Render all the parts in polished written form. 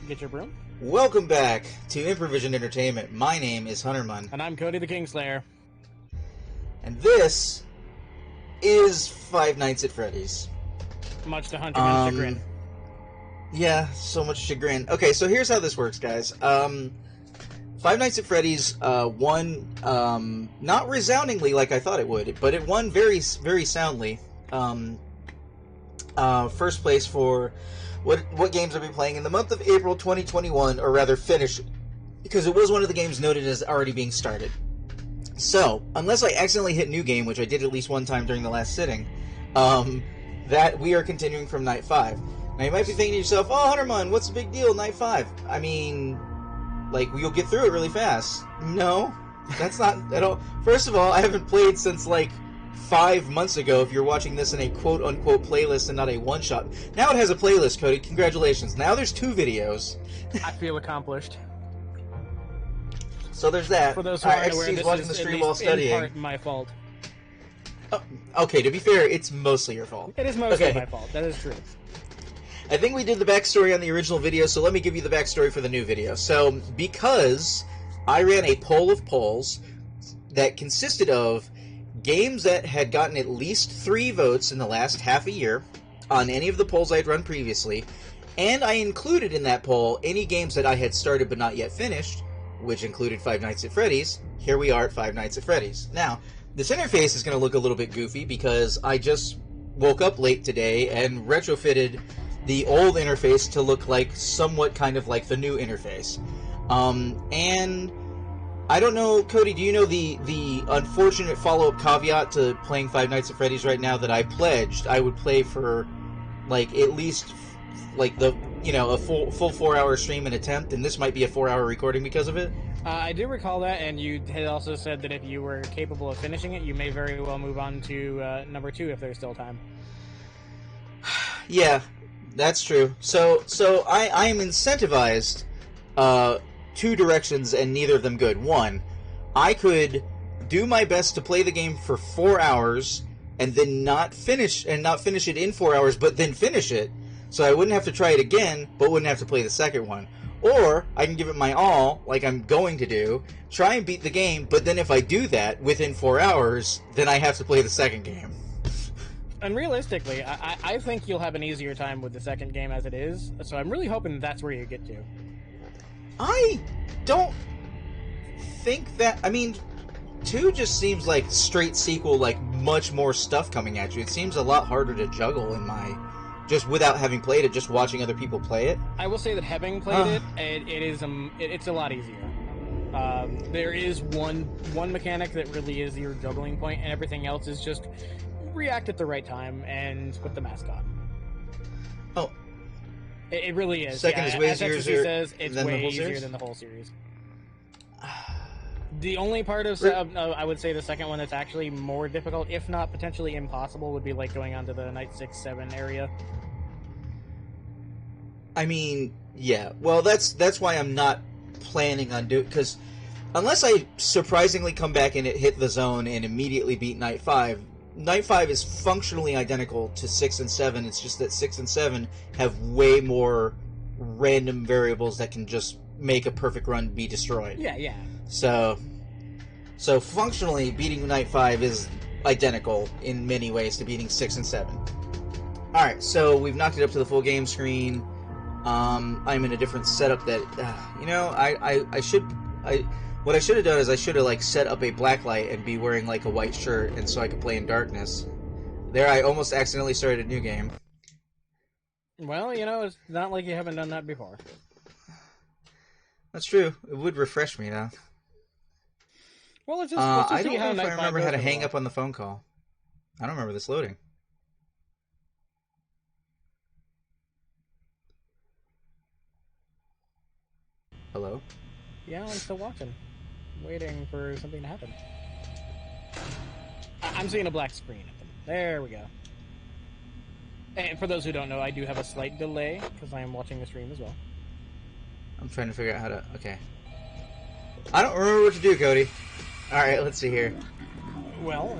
Get your broom. Welcome back to Improvision Entertainment. My name is Huntermun. And I'm Cody the Kingslayer. And this is Five Nights at Freddy's. Much to Huntermun's chagrin. Yeah, so much chagrin. Okay, so here's how this works, guys. Five Nights at Freddy's won, not resoundingly like I thought it would, but it won very, very soundly. First place for what games I've been playing in the month of April 2021, or rather finished, because it was one of the games noted as already being started. So, unless I accidentally hit new game, which I did at least one time during the last sitting, that we are continuing from Night 5. Now you might be thinking to yourself, oh, Huntermun, what's the big deal, Night 5? I mean, like, you'll get through it really fast. No, that's not at all. First of all, I haven't played since, like, 5 months ago, if you're watching this in a quote-unquote playlist and not a one-shot. Now it has a playlist, Cody. Congratulations. Now there's 2 videos. I feel accomplished. So there's that. For those who aren't aware, this watching the stream while studying. In part my fault. Oh, okay, to be fair, it's mostly your fault. It is mostly my fault. That is true. I think we did the backstory on the original video, so let me give you the backstory for the new video. So, because I ran a poll of polls that consisted of games that had gotten at least 3 votes in the last half a year on any of the polls I'd run previously, and I included in that poll any games that I had started but not yet finished, which included Five Nights at Freddy's. Here we are at Five Nights at Freddy's. Now, this interface is going to look a little bit goofy because I just woke up late today and retrofitted the old interface to look like somewhat kind of like the new interface. And I don't know, Cody, do you know the unfortunate follow-up caveat to playing Five Nights at Freddy's right now that I pledged I would play for, like, at least, like, a full 4-hour stream and attempt, and this might be a 4-hour recording because of it? I do recall that, and you had also said that if you were capable of finishing it, you may very well move on to number 2 if there's still time. Yeah, that's true. So I am incentivized 2 directions, and neither of them good. One, I could do my best to play the game for 4 hours and then not finish it in 4 hours, but then finish it, so I wouldn't have to try it again, but wouldn't have to play the second one. Or I can give it my all, like I'm going to do, try and beat the game, but then if I do that within 4 hours, then I have to play the second game. And realistically, I think you'll have an easier time with the second game as it is, so I'm really hoping that's where you get to. I don't think that... I mean, 2 just seems like straight sequel, like much more stuff coming at you. It seems a lot harder to juggle in my... just without having played it, just watching other people play it. I will say that having played it's a lot easier. There is one mechanic that really is your juggling point, and everything else is just react at the right time and put the mask on. Oh. It really is. Second is way easier says it's way easier than the whole series. The only part of I would say the second one that's actually more difficult, if not potentially impossible, would be like going onto the Night 6-7 area. I mean, yeah. Well, that's why I'm not planning on doing, because unless I surprisingly come back and hit the zone and immediately beat Night 5, Night 5 is functionally identical to 6 and 7. It's just that 6 and 7 have way more random variables that can just make a perfect run be destroyed. Yeah. So functionally, beating Night 5 is identical in many ways to beating 6 and 7. Alright, so we've knocked it up to the full game screen. I'm in a different setup that, what I should have done is I should have, like, set up a black light and be wearing, like, a white shirt, and so I could play in darkness. There, I almost accidentally started a new game. Well, it's not like you haven't done that before. That's true. It would refresh me, though. Well, let's just I see don't how know if I remember how to hang up. up on the phone call. I don't remember this loading. Hello? Yeah, I'm still watching. Waiting for something to happen. I'm seeing a black screen. There we go. And for those who don't know, I do have a slight delay because I am watching the stream as well. I'm trying to figure out how to... Okay. I don't remember what to do, Cody. Alright, let's see here. Well,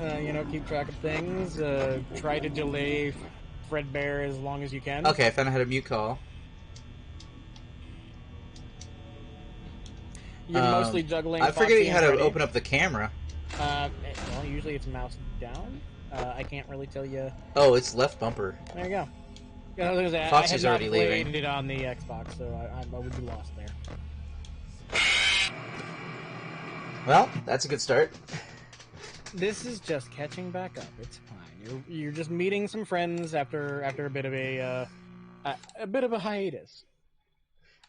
keep track of things. Try to delay Fredbear as long as you can. Okay, I found out how to mute call. You're mostly juggling. I'm forgetting how to Freddy. open up the camera. Well, usually it's mouse down. I can't really tell you. Oh, it's left bumper. There you go. Yeah, I had Foxy's not already played leaving. it on the Xbox, so I would be lost there. Well, that's a good start. This is just catching back up. It's fine. You're just meeting some friends after a bit of a hiatus.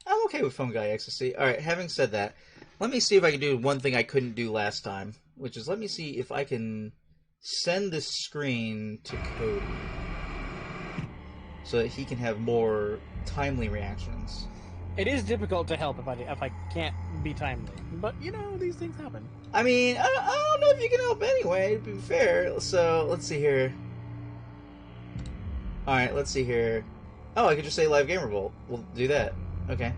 I'm okay with Phone Guy Ecstasy. Alright, having said that, let me see if I can do one thing I couldn't do last time, which is let me see if I can send this screen to Cody so that he can have more timely reactions. It is difficult to help if I can't be timely, but you know, these things happen. I mean, I don't know if you can help anyway, to be fair. So, let's see here. Alright, let's see here. Oh, I could just say Live Gamer Bolt. We'll do that. Okay.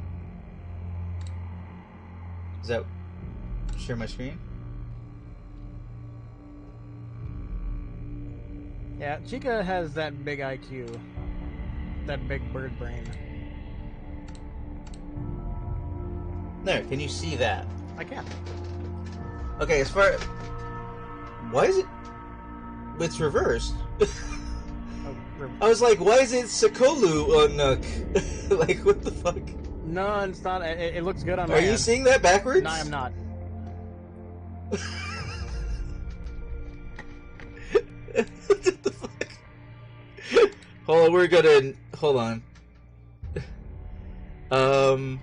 Does that share my screen? Yeah, Chica has that big IQ. That big bird brain. There, can you see that? I can. Okay, as far... Why is it... It's reversed. I was like, why is it Sokolu on Nook? Like, what the fuck? No, it's not. It looks good on my Are you end. seeing that backwards? No, I'm not. What the fuck? Hold on, we're gonna... Hold on.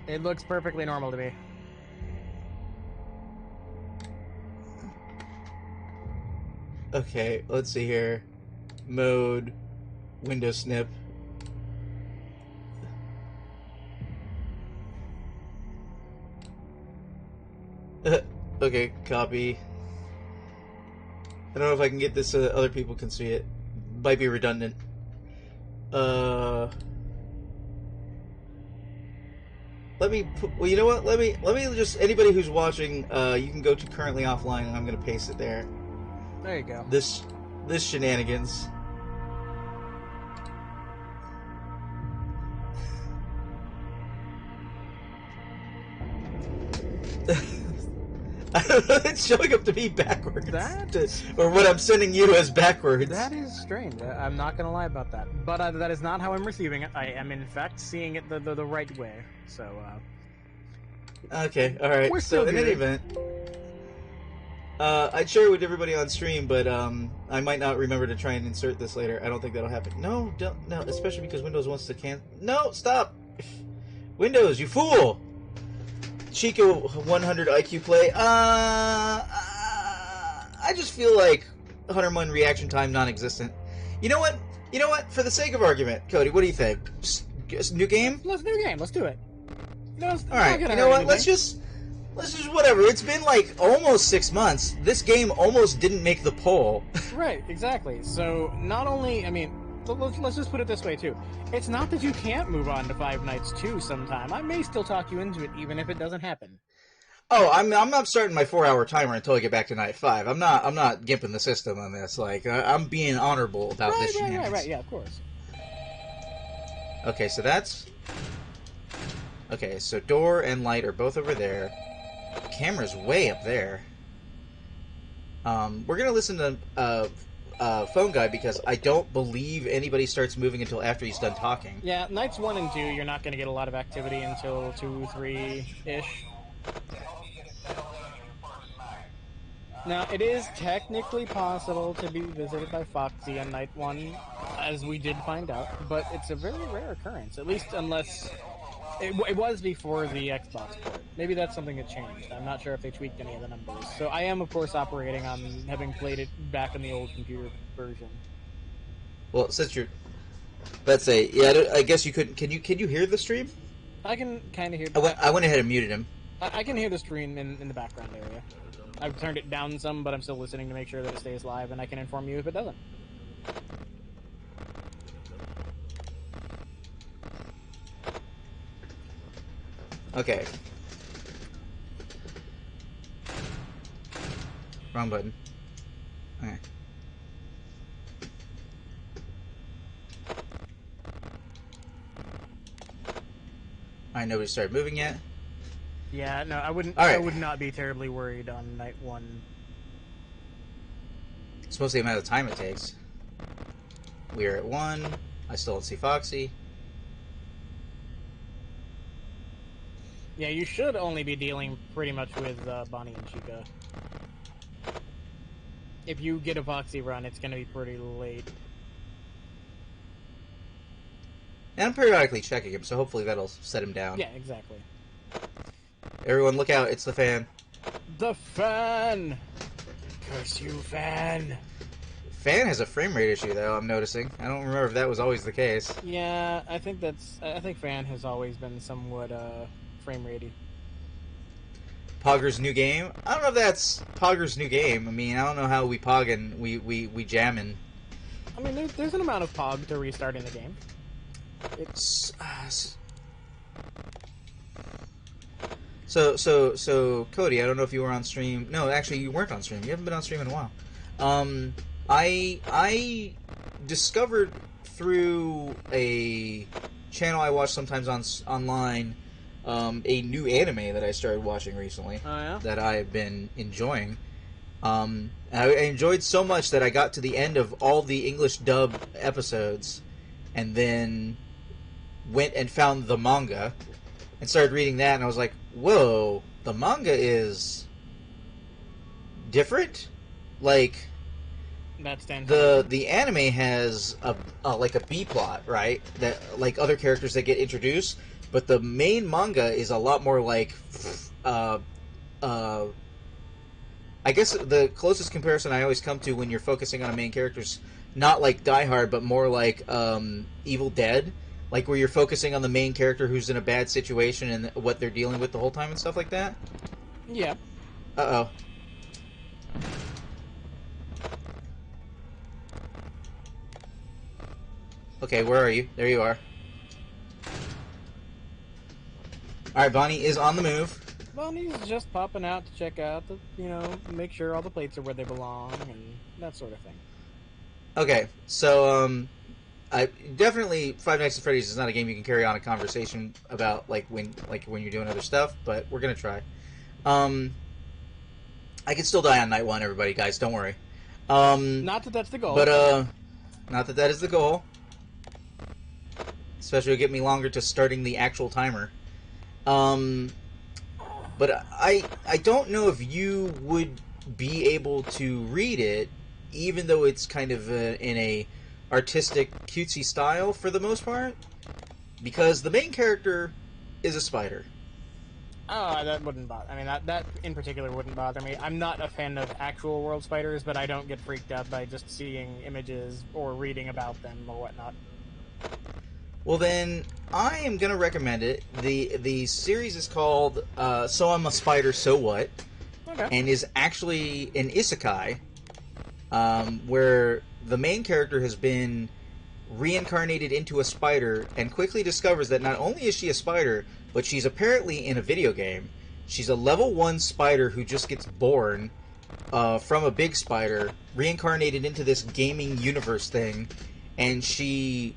It looks perfectly normal to me. Okay, let's see here. Mode. Window snip. Okay, copy. I don't know if I can get this so that other people can see it. Might be redundant. Let me put, well, you know what? Let me just, anybody who's watching, you can go to currently offline and I'm gonna paste it there. There you go. This shenanigans. I don't know, it's showing up to me backwards. Or what I'm sending you as backwards. That is strange. I'm not going to lie about that. But that is not how I'm receiving it. I am, in fact, seeing it the right way. So, okay, alright. So, in any event, I'd share it with everybody on stream, but I might not remember to try and insert this later. I don't think that'll happen. No, don't. No, especially because Windows wants to cancel. No, stop! Windows, you fool! Chico 100 IQ play. I just feel like Huntermun reaction time non-existent. You know what? You know what? For the sake of argument, Cody, what do you think? New game? Let's new game. Let's do it. No, all right. You know what? Let's just whatever. It's been like almost 6 months. This game almost didn't make the poll. Right. Exactly. So not only, I mean, let's just put it this way too. It's not that you can't move on to Five Nights 2 sometime. I may still talk you into it, even if it doesn't happen. Oh, I'm not starting my 4-hour timer until I get back to night 5. I'm not gimping the system on this. Like I'm being honorable about this shenanigans. Right. Yeah, of course. Okay, so that's okay. So door and light are both over there. The camera's way up there. We're gonna listen to Phone Guy because I don't believe anybody starts moving until after he's done talking. Yeah, nights 1 and 2, you're not gonna get a lot of activity until 2, 3-ish. Now, it is technically possible to be visited by Foxy on night 1, as we did find out, but it's a very rare occurrence, at least unless... It was before the Xbox port. Maybe that's something that changed. I'm not sure if they tweaked any of the numbers. So I am, of course, operating on having played it back in the old computer version. Well, since you're... Let's say... Yeah, I guess you could... Can you hear the stream? I can kind of hear... I went ahead and muted him. I can hear the stream in the background area. I've turned it down some, but I'm still listening to make sure that it stays live, and I can inform you if it doesn't. Okay. Wrong button. Okay. Alright, nobody started moving yet. Yeah, no, I wouldn't. All right. I would not be terribly worried on night 1. It's mostly the amount of time it takes. We are at 1. I still don't see Foxy. Yeah, you should only be dealing pretty much with Bonnie and Chica. If you get a Foxy run, it's going to be pretty late. And I'm periodically checking him, so hopefully that'll set him down. Yeah, exactly. Everyone look out, it's the fan. The fan! Curse you, fan! Fan has a frame rate issue, though, I'm noticing. I don't remember if that was always the case. Yeah, I think fan has always been somewhat frame ratey. Pogger's new game? I don't know if that's Pogger's new game. I mean, I don't know how we poggin', we jammin'. I mean, there's an amount of pog to restarting the game. It's... So, Cody, I don't know if you were on stream. No, actually, you weren't on stream. You haven't been on stream in a while. I discovered through a channel I watch sometimes online a new anime that I started watching recently. Oh, yeah? That I've been enjoying. I enjoyed so much that I got to the end of all the English dub episodes, and then went and found the manga and started reading that, and I was like, whoa, the manga is different? Like, That's the anime has like a B plot, right? That, like, other characters that get introduced, but the main manga is a lot more like I guess the closest comparison I always come to when you're focusing on a main character's not like Die Hard, but more like Evil Dead, like where you're focusing on the main character who's in a bad situation and what they're dealing with the whole time and stuff like that. Yeah. Uh-oh. Okay, where are you? There you are. Alright, Bonnie is on the move. Bonnie's just popping out to check out make sure all the plates are where they belong and that sort of thing. Okay, so, I definitely Five Nights at Freddy's is not a game you can carry on a conversation about when you're doing other stuff, but we're gonna try. I can still die on night 1, everybody, guys, don't worry. Not that that's the goal. But, not that is the goal. Especially it'll get me longer to starting the actual timer. But I don't know if you would be able to read it, even though it's kind of in a artistic, cutesy style for the most part, because the main character is a spider. Oh, that wouldn't bother. I mean, that in particular wouldn't bother me. I'm not a fan of actual world spiders, but I don't get freaked out by just seeing images or reading about them or whatnot. Well, then I am gonna recommend it. The series is called "So I'm a Spider, So What," Okay. and is actually an isekai, where the main character has been reincarnated into a spider and quickly discovers that not only is she a spider, but she's apparently in a video game. She's a level 1 spider who just gets born from a big spider, reincarnated into this gaming universe thing, and she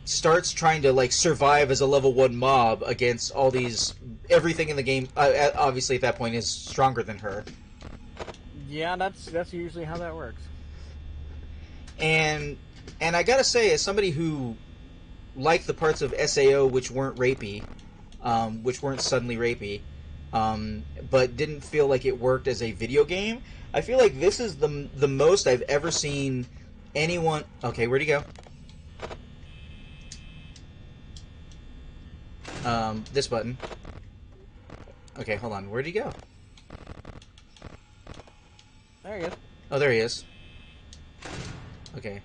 starts trying to survive as a level 1 mob against all these... Everything in the game, obviously at that point, is stronger than her. Yeah, that's usually how that works. And I gotta say, as somebody who liked the parts of SAO which weren't rapey, which weren't suddenly rapey, but didn't feel like it worked as a video game, I feel like this is the most I've ever seen anyone... Okay, where'd he go? This button. Okay, hold on. Where'd he go? There he is. Oh, there he is. Okay.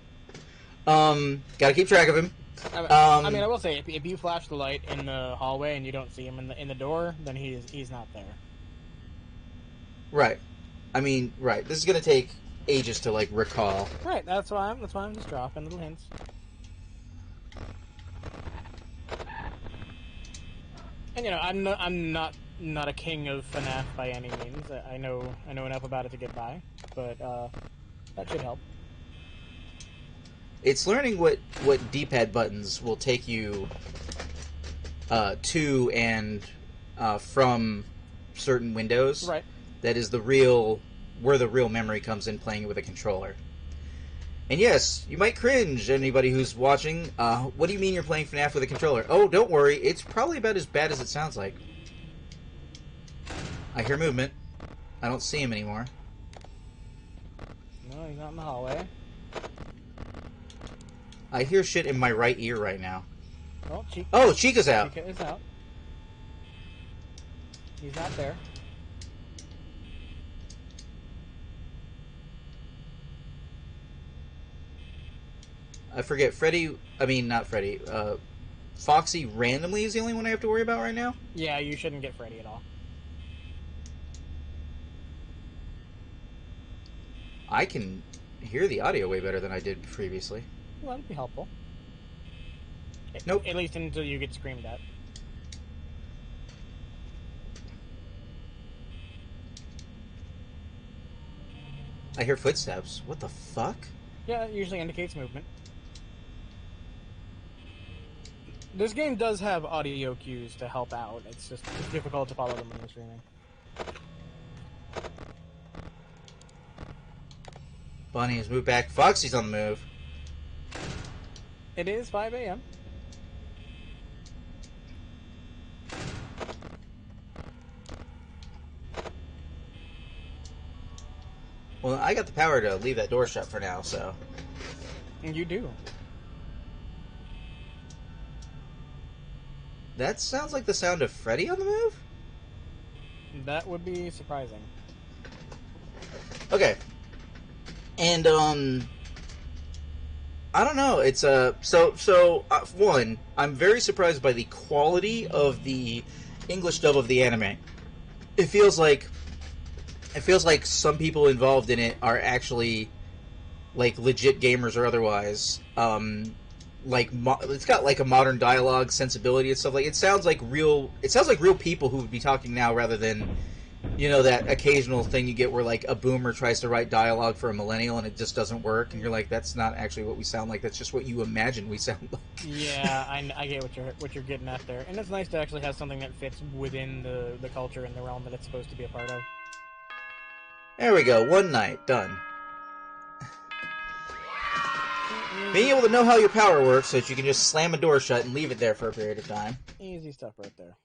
Gotta keep track of him. I mean, I will say, if you flash the light in the hallway and you don't see him in the door, then he's not there. Right. I mean, right. This is gonna take ages to recall. Right. That's why I'm just dropping little hints. And I'm not a king of FNAF by any means. I know enough about it to get by, but that should help. It's learning what D-pad buttons will take you to and from certain windows. Right. That is where the real memory comes in playing it with a controller. And yes, you might cringe, anybody who's watching. What do you mean you're playing FNAF with a controller? Oh, don't worry, it's probably about as bad as it sounds like. I hear movement. I don't see him anymore. No, he's not in the hallway. I hear shit in my right ear right now. Well, Chica's out. Chica is out. He's not there. I forget, not Freddy, Foxy randomly is the only one I have to worry about right now? Yeah, you shouldn't get Freddy at all. I can hear the audio way better than I did previously. Well, that'd be helpful. Nope. At least until you get screamed at. I hear footsteps. What the fuck? Yeah, it usually indicates movement. This game does have audio cues to help out. It's just difficult to follow them when you're streaming. Bonnie has moved back. Foxy's on the move. It is 5 a.m. Well, I got the power to leave that door shut for now, so... And you do. That sounds like the sound of Freddy on the move? That would be surprising. Okay. And, I don't know, it's, one, I'm very surprised by the quality of the English dub of the anime. It feels like some people involved in it are actually, like, legit gamers or otherwise. It's got, like, a modern dialogue sensibility and stuff. Like, it sounds like real people who would be talking now rather than, you know, that occasional thing you get where, like, a boomer tries to write dialogue for a millennial and it just doesn't work, and you're like, that's not actually what we sound like, that's just what you imagine we sound like. Yeah, I get what you're getting at there. And it's nice to actually have something that fits within the culture and the realm that it's supposed to be a part of. There we go, one night, done. Being able to know how your power works so that you can just slam a door shut and leave it there for a period of time. Easy stuff right there.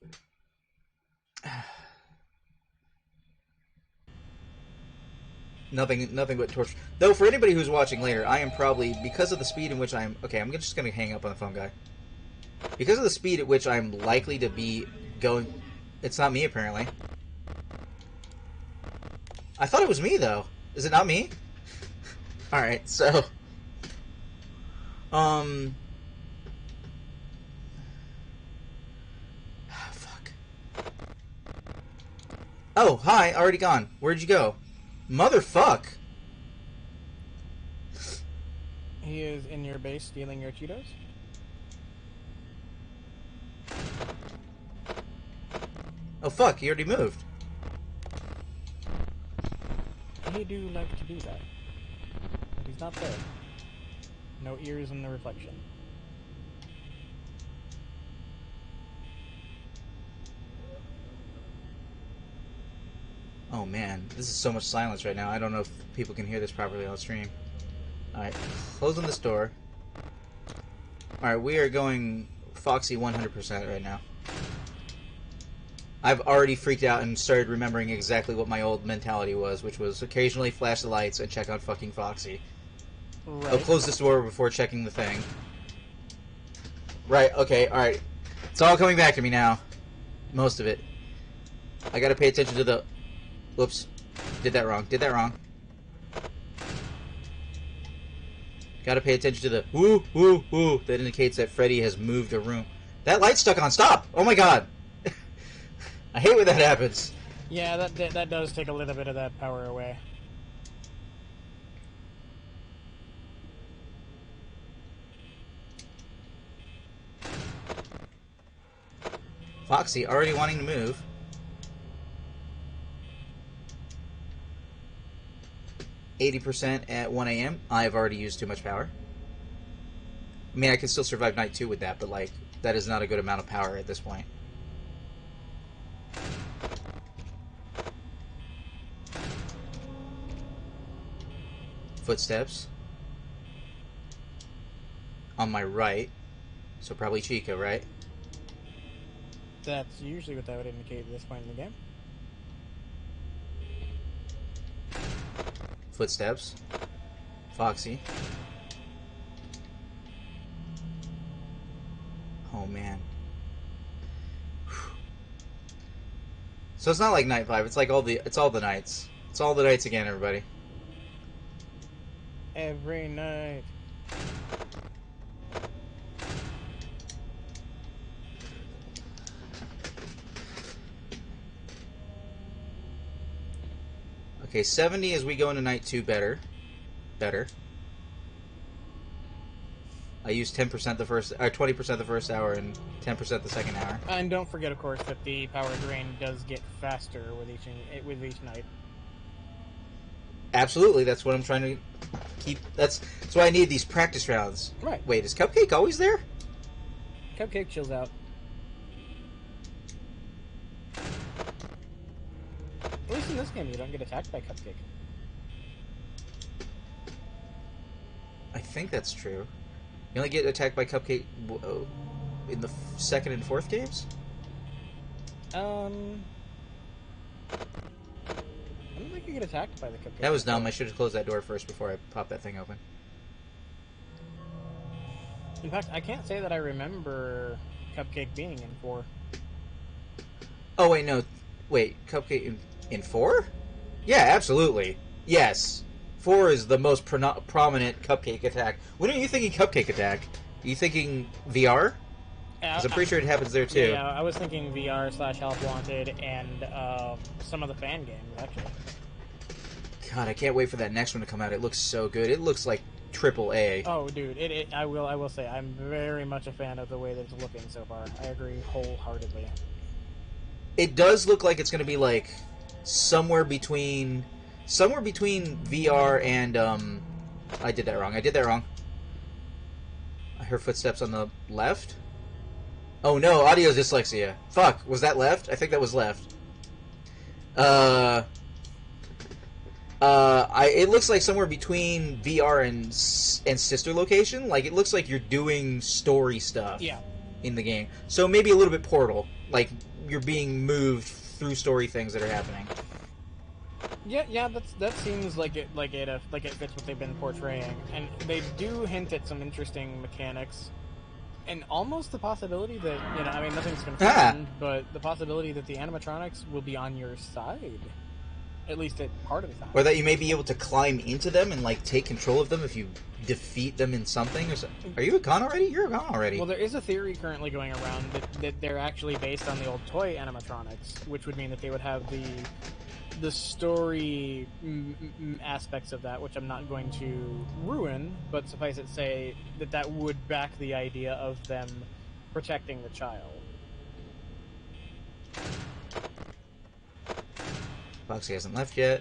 Nothing but torture. Though, for anybody who's watching later, I am probably, because of the speed in which I'm... Okay, I'm just going to hang up on the phone guy. Because of the speed at which I'm likely to be going... It's not me, apparently. I thought it was me, though. Is it not me? Alright, so... Fuck. Oh, hi, already gone. Where'd you go? Motherfuck! He is in your base stealing your Cheetos? Oh fuck, he already moved. He do like to do that. But he's not there. No ears in the reflection. Oh man, this is so much silence right now. I don't know if people can hear this properly on stream. Alright, closing this door. Alright, we are going Foxy 100% right now. I've already freaked out and started remembering exactly what my old mentality was, which was occasionally flash the lights and check on fucking Foxy. Right. I'll close this door before checking the thing. Right, okay, alright. It's all coming back to me now. Most of it. I gotta pay attention to the... Whoops. Did that wrong. Gotta pay attention to the woo, woo, woo that indicates that Freddy has moved a room. That light's stuck on. Stop! Oh my god! I hate when that happens. Yeah, that does take a little bit of that power away. Foxy already wanting to move. %, at 1 a.m. I've already used too much power. I mean, I can still survive night 2 with that, but, like, that is not a good amount of power at this point. Footsteps. On my right. So probably Chica, right? That's usually what that would indicate at this point in the game. Footsteps. Foxy. Oh man. So it's not like night 5, it's like all the nights. It's all the nights again, everybody. Every night. Okay, 70 as we go into night 2 better. I used 10% the first, or 20% the first hour and 10% the second hour. And don't forget, of course, that the power drain does get faster with each night. Absolutely, that's what I'm trying to keep. That's why I need these practice rounds. Right. Wait, is Cupcake always there? Cupcake chills out. At least in this game, you don't get attacked by Cupcake. I think that's true. You only get attacked by Cupcake in the second and fourth games? I don't think you get attacked by the Cupcake. That was dumb. I should have closed that door first before I popped that thing open. In fact, I can't say that I remember Cupcake being in 4. Oh, wait, no. Wait, Cupcake in 4? Yeah, absolutely. Yes. 4 is the most prominent Cupcake attack. When are you thinking Cupcake attack? Are you thinking VR? Because I'm pretty sure it happens there too. Yeah, I was thinking VR/Help Wanted and some of the fan games, actually. God, I can't wait for that next one to come out. It looks so good. It looks like AAA. Oh, dude, I will say I'm very much a fan of the way that it's looking so far. I agree wholeheartedly. It does look like it's going to be like somewhere between VR and I did that wrong. I heard footsteps on the left. Oh no, audio dyslexia. Fuck, was that left? I think that was left. It looks like somewhere between VR and sister location. Like, it looks like you're doing story stuff. Yeah. In the game. So maybe a little bit Portal. Like, you're being moved through story things that are happening. Yeah, that seems like it fits what they've been portraying, and they do hint at some interesting mechanics, and almost the possibility that nothing's confirmed, but the possibility that the animatronics will be on your side, at least at part of the time, or that you may be able to climb into them and like take control of them if you defeat them in something. Or Are you a con already? You're a con already. Well, there is a theory currently going around that they're actually based on the old toy animatronics, which would mean that they would have the story aspects of that, which I'm not going to ruin, but suffice it to say that would back the idea of them protecting the child. Foxy hasn't left yet.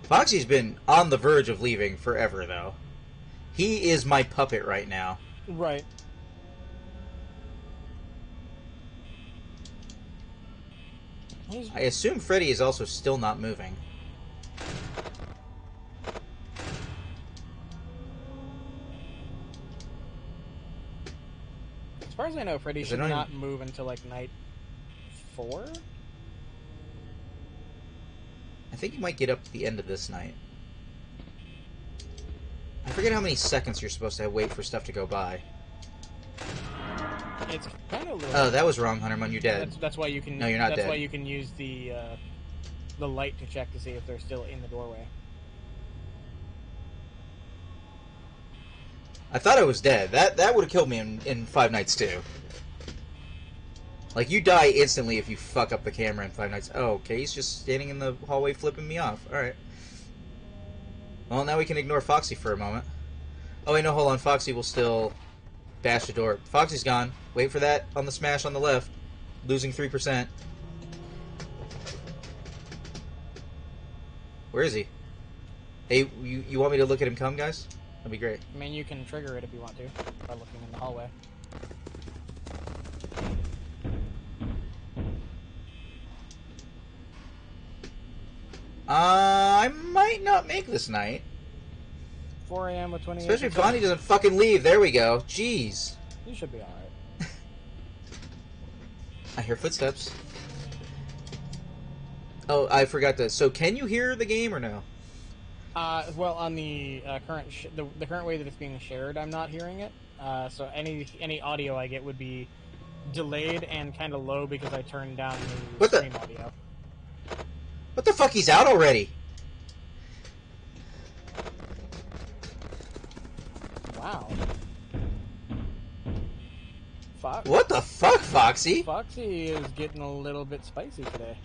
Foxy's been on the verge of leaving forever, though. He is my puppet right now. Right. I assume Freddy is also still not moving. As far as I know, Freddy should not move until like night 4? I think you might get up to the end of this night. I forget how many seconds you're supposed to wait for stuff to go by. It's kind of. Oh, that was wrong, Huntermun. You're dead. That's why you can. No, you're not dead. That's why you can use the light to check to see if they're still in the doorway. I thought I was dead. That would have killed me in Five Nights too. Like, you die instantly if you fuck up the camera in Five Nights. Oh, okay. He's just standing in the hallway flipping me off. All right. Well, now we can ignore Foxy for a moment. Oh wait, no, hold on. Foxy will still bash the door. Foxy's gone. Wait for that on the smash on the left. Losing 3%. Where is he? Hey, you want me to look at him come, guys? That'd be great. I mean, you can trigger it if you want to by looking in the hallway. I might might not make this night. 4 a.m. with 28. Especially if Bonnie doesn't fucking leave. There we go. Jeez. You should be alright. I hear footsteps. Oh, I forgot to. So, can you hear the game or no? Well, on the the current way that it's being shared, I'm not hearing it. So any audio I get would be delayed and kind of low because I turned down the stream audio. What the fuck? He's out already. Wow. What the fuck, Foxy? Foxy is getting a little bit spicy today.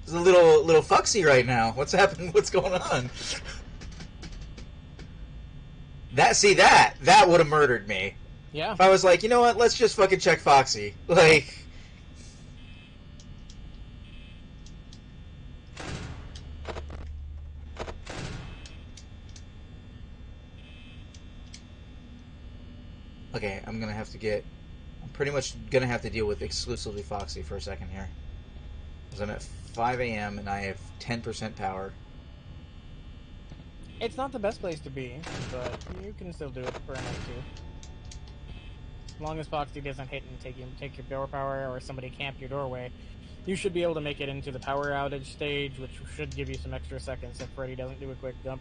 He's a little foxy right now. What's happening? What's going on? That would have murdered me. Yeah. If I was like, you know what? Let's just fucking check Foxy. Like. Okay, I'm pretty much gonna have to deal with exclusively Foxy for a second here. Because I'm at 5 a.m. and I have 10% power. It's not the best place to be, but you can still do it for a night too. As long as Foxy doesn't hit and take your door power, or somebody camp your doorway, you should be able to make it into the power outage stage, which should give you some extra seconds if Freddy doesn't do a quick jump.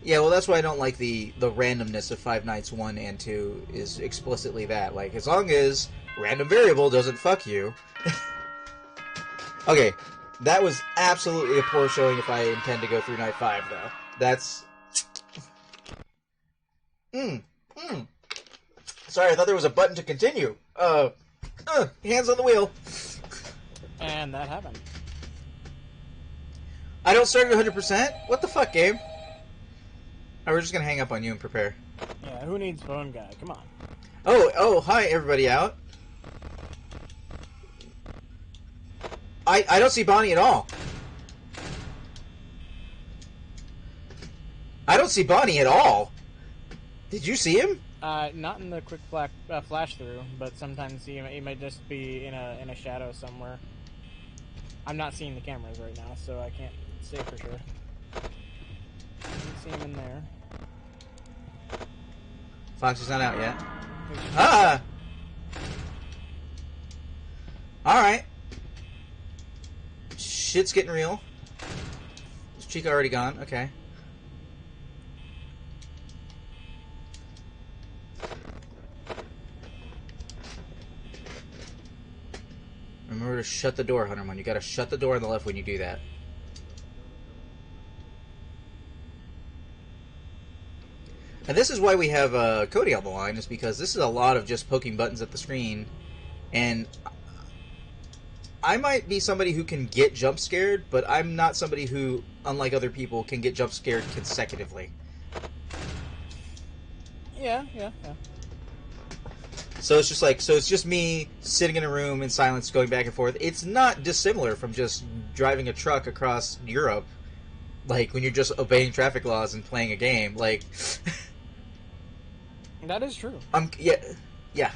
Yeah, well, that's why I don't like the randomness of Five Nights 1 and 2 is explicitly that. Like, as long as random variable doesn't fuck you. Okay, that was absolutely a poor showing if I intend to go through Night 5, though. That's... Sorry, I thought there was a button to continue. Hands on the wheel. And that happened. I don't start at 100%? What the fuck, game? Oh, we're just gonna hang up on you and prepare. Yeah, who needs phone guy? Come on. Oh, hi, everybody out. I don't see Bonnie at all. I don't see Bonnie at all. Did you see him? Not in the quick flash through, but sometimes he might just be in a shadow somewhere. I'm not seeing the cameras right now, so I can't say for sure. I didn't see him in there. Foxy's not out yet. Ah! Alright. Shit's getting real. Is Chica already gone? Okay. Remember to shut the door, Huntermun. You gotta shut the door on the left when you do that. And this is why we have Cody on the line, is because this is a lot of just poking buttons at the screen. And I might be somebody who can get jump scared, but I'm not somebody who, unlike other people, can get jump scared consecutively. Yeah. So it's just like, it's just me sitting in a room in silence going back and forth. It's not dissimilar from just driving a truck across Europe. Like, when you're just obeying traffic laws and playing a game. Like... That is true. Yeah.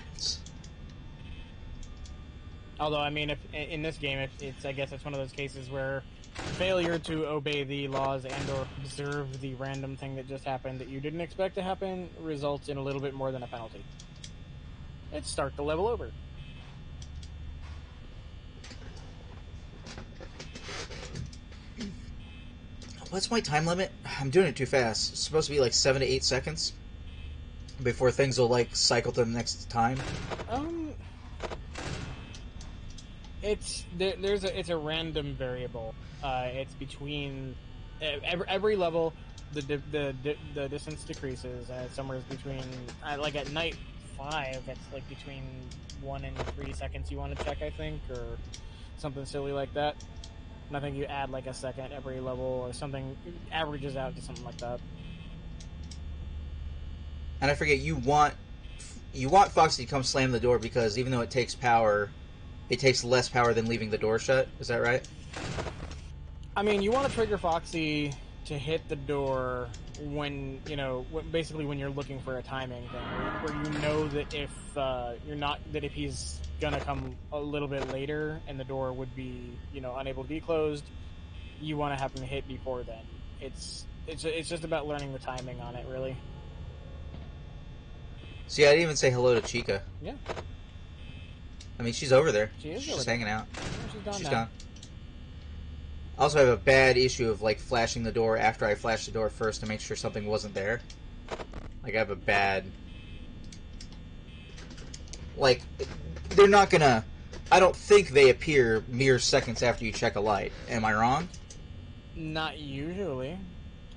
Although, I mean, if in this game, I guess it's one of those cases where failure to obey the laws and/or observe the random thing that just happened that you didn't expect to happen results in a little bit more than a penalty. It's start the level over. What's my time limit? I'm doing it too fast. It's supposed to be like 7 to 8 seconds before things will like cycle to the next time. It's a random variable. It's between every level. The distance decreases. Somewhere between like at night 5, it's like between 1 and 3 seconds you want to check, I think, or something silly like that. And I think you add like a second every level or something, averages out to something like that. And I forget, you want Foxy to come slam the door because even though it takes power, it takes less power than leaving the door shut. Is that right? I mean, you want to trigger Foxy to hit the door when, basically when you're looking for a timing thing, where you know that if he's gonna come a little bit later and the door would be, unable to be closed, you want to have him hit before then. it's just about learning the timing on it, really. See, I didn't even say hello to Chica. Yeah. I mean, she's over there. She is She's over just there. hanging out. Yeah, She's now. gone. I also have a bad issue of, like, flashing the door after I flash the door first to make sure something wasn't there. Like, I have a bad... Like, they're not gonna... I don't think they appear mere seconds after you check a light. Am I wrong? Not usually.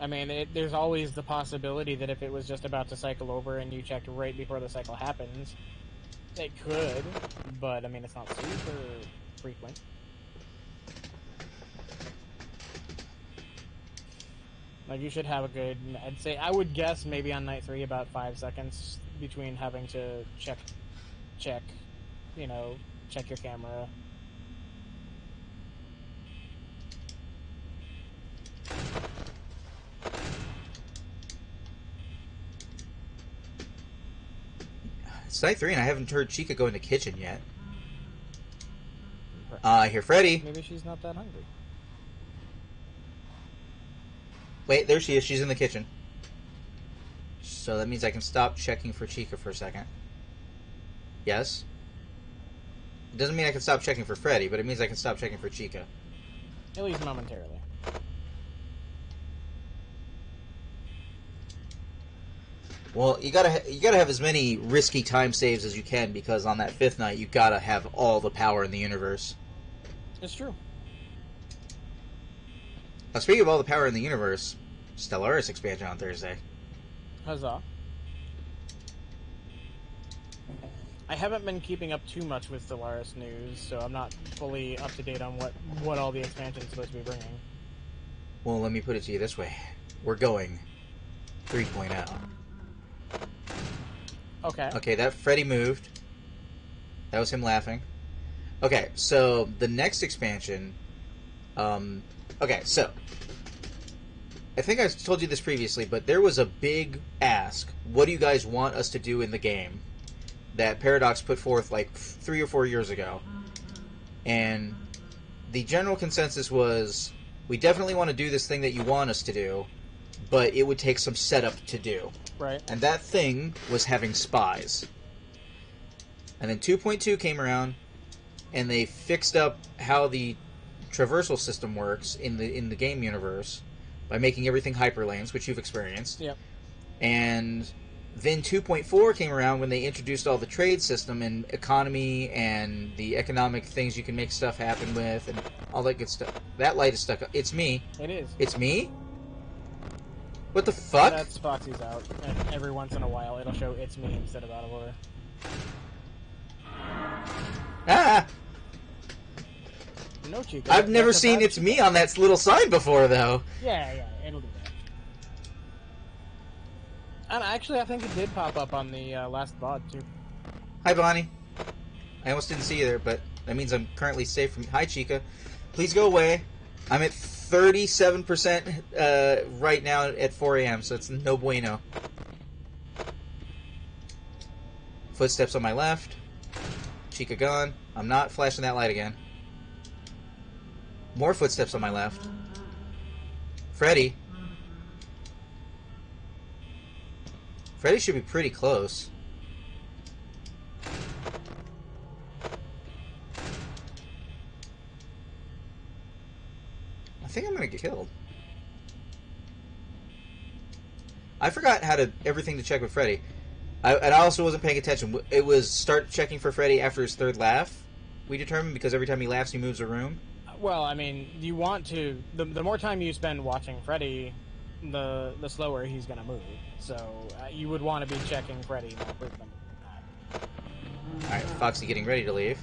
I mean, there's always the possibility that if it was just about to cycle over and you checked right before the cycle happens, it could, but I mean, it's not super frequent. Like, you should have a good, I'd say, I would guess maybe on night 3 about 5 seconds between having to check, you know, check your camera. It's night 3 and I haven't heard Chica go in the kitchen yet. I hear Freddy. Maybe she's not that hungry. Wait, there she is. She's in the kitchen. So that means I can stop checking for Chica for a second. Yes? It doesn't mean I can stop checking for Freddy, but it means I can stop checking for Chica. At least momentarily. Well, you gotta have as many risky time saves as you can, because on that 5th night, you gotta have all the power in the universe. It's true. Now, speaking of all the power in the universe, Stellaris expansion on Thursday. Huzzah. I haven't been keeping up too much with Stellaris news, so I'm not fully up to date on what all the expansion's supposed to be bringing. Well, let me put it to you this way. We're going 3.0. Okay. Okay, that Freddy moved. That was him laughing. Okay, so the next expansion... okay, so... I think I told you this previously, but there was a big ask. What do you guys want us to do in the game? That Paradox put forth like 3 or 4 years ago. And the general consensus was, we definitely want to do this thing that you want us to do, but it would take some setup to do. Right. And that thing was having spies. And then 2.2 came around, and they fixed up how the traversal system works in the game universe by making everything hyperlanes, which you've experienced. Yep. And then 2.4 came around when they introduced all the trade system and economy and the economic things you can make stuff happen with and all that good stuff. That light is stuck up. It's me. It is. It's me? What the fuck? That's Foxy's out, and every once in a while it'll show it's me instead of out of order. Ah! No, Chica. I've never that's a seen bad it's me Chica. on that little sign before, though. Yeah, it'll do that. And actually, I think it did pop up on the last VOD, too. Hi, Bonnie. I almost didn't see you there, but that means I'm currently safe from... Hi, Chica. Please go away. I'm at 37% right now at 4 a.m., so it's no bueno. Footsteps on my left. Chica gone. I'm not flashing that light again. More footsteps on my left. Freddy. Freddy should be pretty close. I think I'm gonna get killed. I forgot everything to check with Freddy. And I also wasn't paying attention. It was start checking for Freddy after his 3rd laugh, we determined, because every time he laughs, he moves a room. Well, I mean, you want to... The more time you spend watching Freddy, the slower he's going to move. So, you would want to be checking Freddy more frequently. Alright, Foxy getting ready to leave.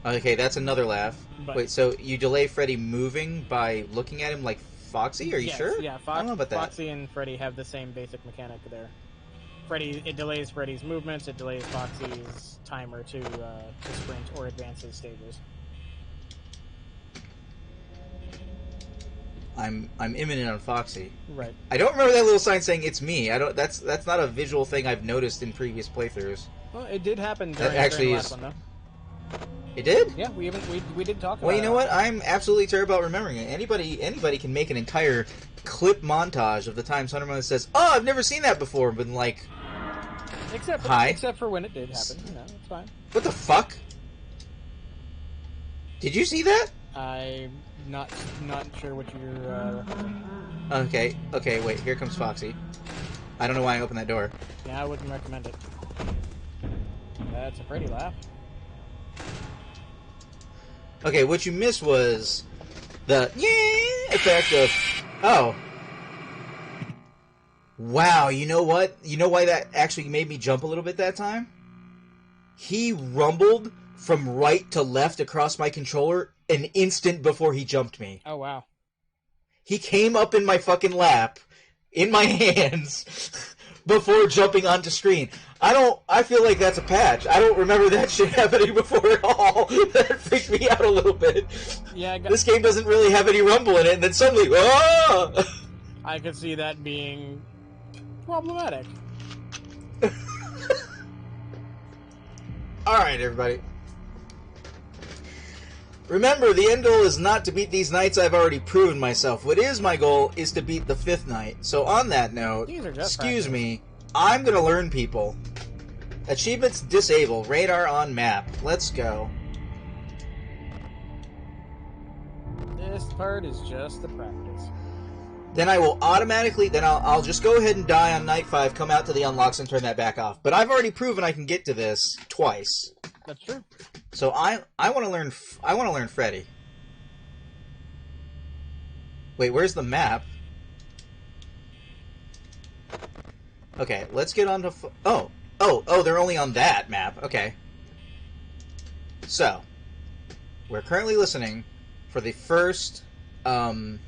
Okay, that's another laugh. But, wait, so you delay Freddy moving by looking at him like Foxy? Are you yes, sure? Yeah, I don't know about that. Foxy and Freddy have the same basic mechanic there. It delays Freddy's movements, it delays Foxy's timer to sprint or advance his stages. I'm imminent on Foxy. Right. I don't remember that little sign saying it's me. I don't. That's not a visual thing I've noticed in previous playthroughs. Well, it did happen That during actually the is- last one, though. It did? Yeah, we did talk about it. Well, you know what? I'm absolutely terrible about remembering it. Anybody can make an entire clip montage of the times Huntermun says, "Oh, I've never seen that before," but like, except for when it did happen. You know, it's fine. What the fuck? Did you see that? I'm not sure what you're Okay, wait, here comes Foxy. I don't know why I opened that door. Yeah, I wouldn't recommend it. That's a Freddy laugh. Okay, what you missed was the yeah effect of, oh. Wow, you know what? You know why that actually made me jump a little bit that time? He rumbled from right to left across my controller an instant before he jumped me. Oh, wow. He came up in my fucking lap, in my hands, before jumping onto screen. I feel like that's a patch. I don't remember that shit happening before at all. That freaked me out a little bit. Yeah, this game doesn't really have any rumble in it, and then suddenly, ah! I could see that being problematic. Alright, everybody. Remember, the end goal is not to beat these knights. I've already proven myself. What is my goal is to beat the 5th knight. So on that note, excuse me, I'm going to learn people. Achievements disable. Radar on map. Let's go. This part is just the practice. Then I will automatically, I'll just go ahead and die on night 5, come out to the unlocks and turn that back off. But I've already proven I can get to this twice. That's true. So I want to learn Freddy. Wait, where's the map? Okay, let's get on to oh, they're only on that map. Okay. So, we're currently listening for the first or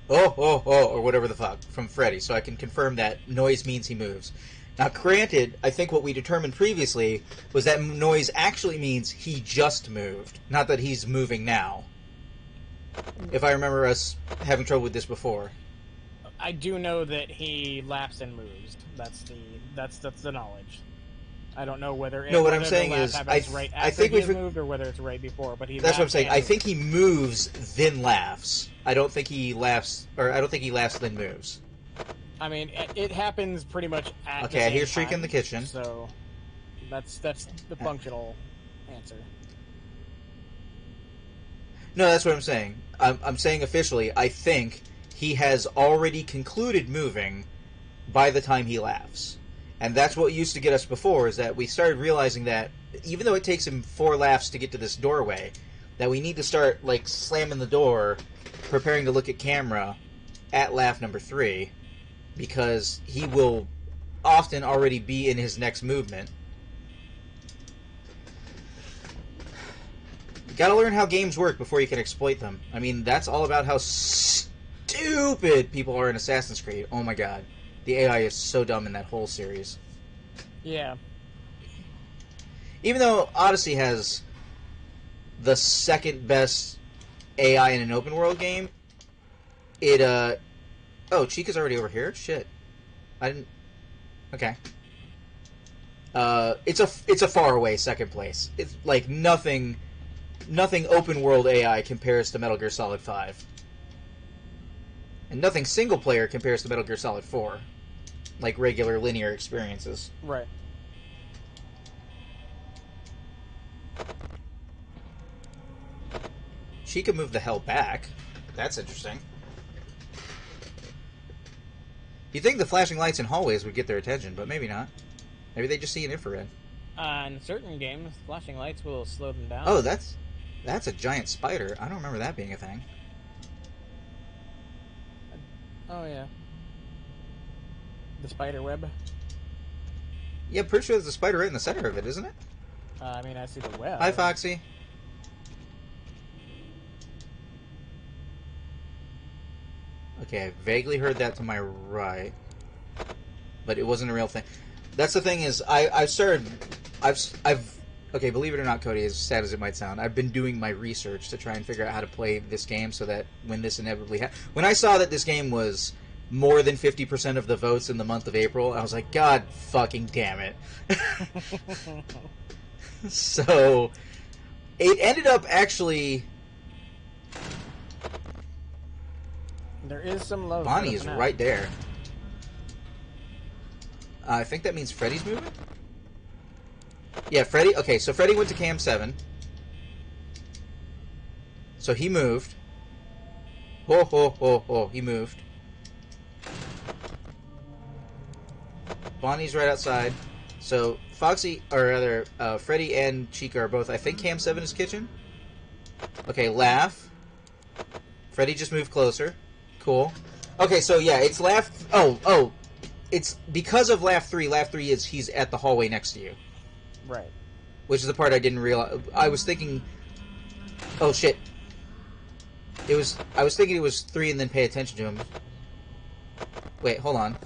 whatever the fuck from Freddy, so I can confirm that noise means he moves. Now, granted, I think what we determined previously was that noise actually means he just moved, not that he's moving now. If I remember us having trouble with this before. I do know that he laps and moves. That's the knowledge. I don't know whether what I'm saying is I think he moved or whether it's right before. But that's what I'm saying. I think he moves then laughs. I don't think he laughs then moves. I mean, it happens pretty much at the Okay, I same hear Shriek time, in the kitchen. So that's the functional answer. No, that's what I'm saying. I'm saying officially, I think he has already concluded moving by the time he laughs. And that's what used to get us before, is that we started realizing that even though it takes him 4 laughs to get to this doorway, that we need to start, like, slamming the door, preparing to look at camera at laugh number 3, because he will often already be in his next movement. You gotta learn how games work before you can exploit them. I mean, that's all about how stupid people are in Assassin's Creed. Oh my god. The AI is so dumb in that whole series. Yeah. Even though Odyssey has the second best AI in an open world game, it, oh, Chica's already over here? Shit. I didn't... Okay. It's a far away second place. It's like nothing open world AI compares to Metal Gear Solid 5. And nothing single player compares to Metal Gear Solid 4. Like regular linear experiences. Right. Chica moved the hell back. That's interesting. You'd think the flashing lights in hallways would get their attention, but maybe not. Maybe they just see an infrared. In certain games, flashing lights will slow them down. Oh, that's a giant spider. I don't remember that being a thing. Oh, yeah. The spider web. Yeah, pretty sure there's a spider right in the center of it, isn't it? I mean, I see the web. Hi, Foxy. Okay, I vaguely heard that to my right, but it wasn't a real thing. That's the thing is, okay, believe it or not, Cody, as sad as it might sound, I've been doing my research to try and figure out how to play this game so that when this inevitably when I saw that this game was more than 50% of the votes in the month of April, I was like, God fucking damn it. So it ended up actually. There is some love. Bonnie is right there. I think that means Freddy's moving? Yeah, Freddy. Okay, so Freddy went to Cam 7. So he moved. Ho, ho, ho, ho. He moved. Bonnie's right outside. So Foxy, or rather, Freddy and Chica are both, I think Cam 7 is kitchen. Okay, Laugh. Freddy just moved closer. Cool. Okay, so yeah, it's Laugh. Oh. It's because of Laugh 3. Laugh 3 is he's at the hallway next to you. Right. Which is the part I didn't realize. I was thinking. Oh shit. I was thinking it was 3 and then pay attention to him. Wait, hold on.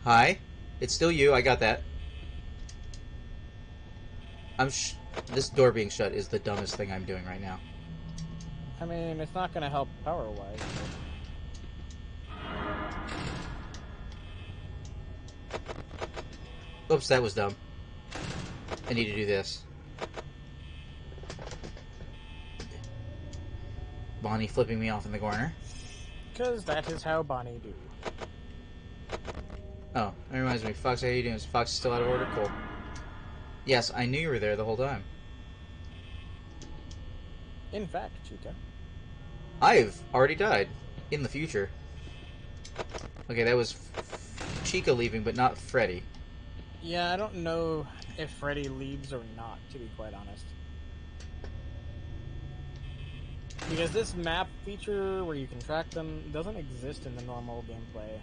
Hi. It's still you, I got that. This door being shut is the dumbest thing I'm doing right now. I mean, it's not going to help power-wise. But... Oops, that was dumb. I need to do this. Bonnie flipping me off in the corner. Because that is how Bonnie do. Oh, that reminds me. Fox, how you doing? Is Fox still out of order? Cool. Yes, I knew you were there the whole time. In fact, Chica. I've already died. In the future. Okay, that was Chica leaving, but not Freddy. Yeah, I don't know if Freddy leaves or not, to be quite honest. Because this map feature where you can track them doesn't exist in the normal gameplay.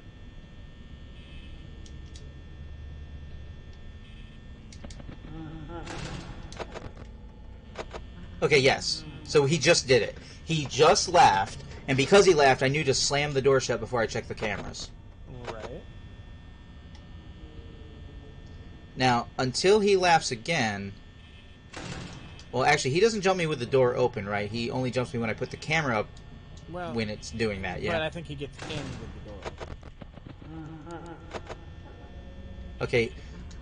Okay, yes. So he just did it. He just laughed, and because he laughed, I knew to slam the door shut before I checked the cameras. Right. Now, until he laughs again... Well, actually, he doesn't jump me with the door open, right? He only jumps me when I put the camera up when it's doing that, yeah. But I think he gets in with the door open. Okay,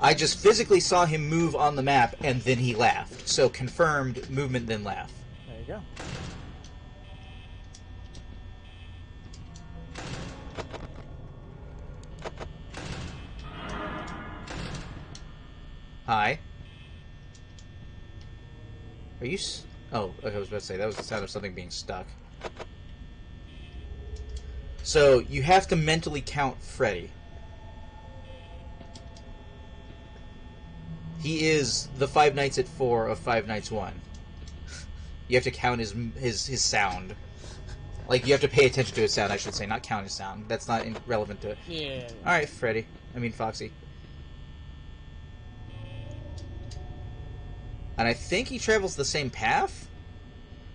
I just physically saw him move on the map, and then he laughed. So, confirmed movement, then laugh. There you go. Hi. Are you oh, okay, I was about to say, that was the sound of something being stuck. So, you have to mentally count Freddy. He is the Five Nights at 4 of Five Nights 1. You have to count his sound. Like, you have to pay attention to his sound, I should say, not count his sound. That's not relevant to it. Yeah. Alright, Freddy. I mean, Foxy. And I think he travels the same path?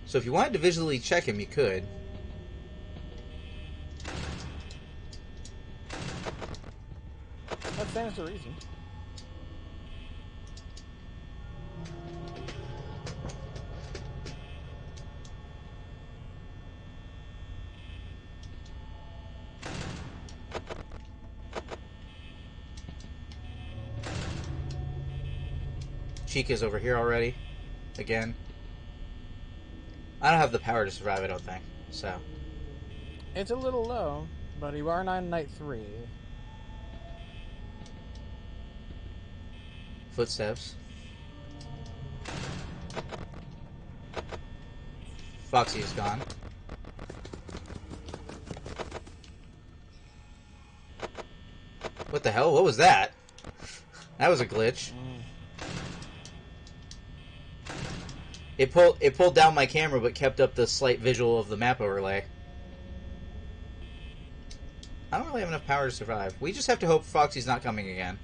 So if you wanted to visually check him, you could. That stands to reason. Chica's over here already. Again. I don't have the power to survive, I don't think. So. It's a little low, but you are on night 3. Footsteps. Foxy is gone. What the hell? What was that? That was a glitch. It pulled down my camera, but kept up the slight visual of the map overlay. I don't really have enough power to survive. We just have to hope Foxy's not coming again.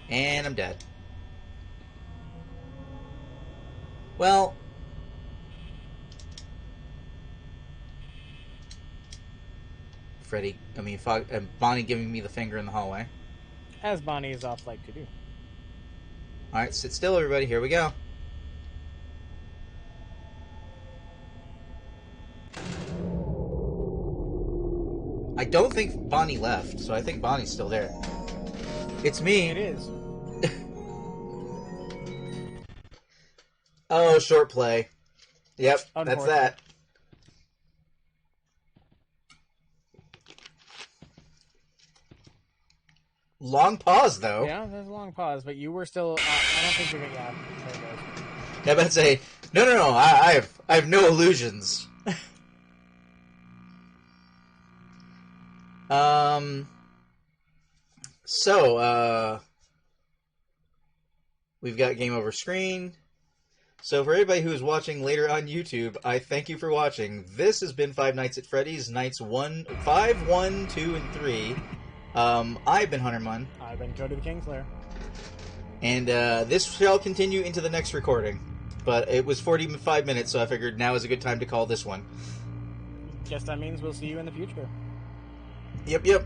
And I'm dead. Well... Bonnie giving me the finger in the hallway. As Bonnie is off like to do. Alright, sit still, everybody. Here we go. I don't think Bonnie left, so I think Bonnie's still there. It's me. It is. Oh, short play. Yep, that's that. Long pause, though. Yeah, there's a long pause, but you were still. I don't think you're gonna. Yeah, there it goes. Yeah, I'm about to say, no. I have no illusions. So, we've got game over screen. So for everybody who is watching later on YouTube, I thank you for watching. This has been Five Nights at Freddy's, nights 5, 1, 2, and 3. I've been Huntermun. I've been Cody the Kingslayer. And this shall continue into the next recording. But it was 45 minutes, so I figured now is a good time to call this one. Guess that means we'll see you in the future. Yep.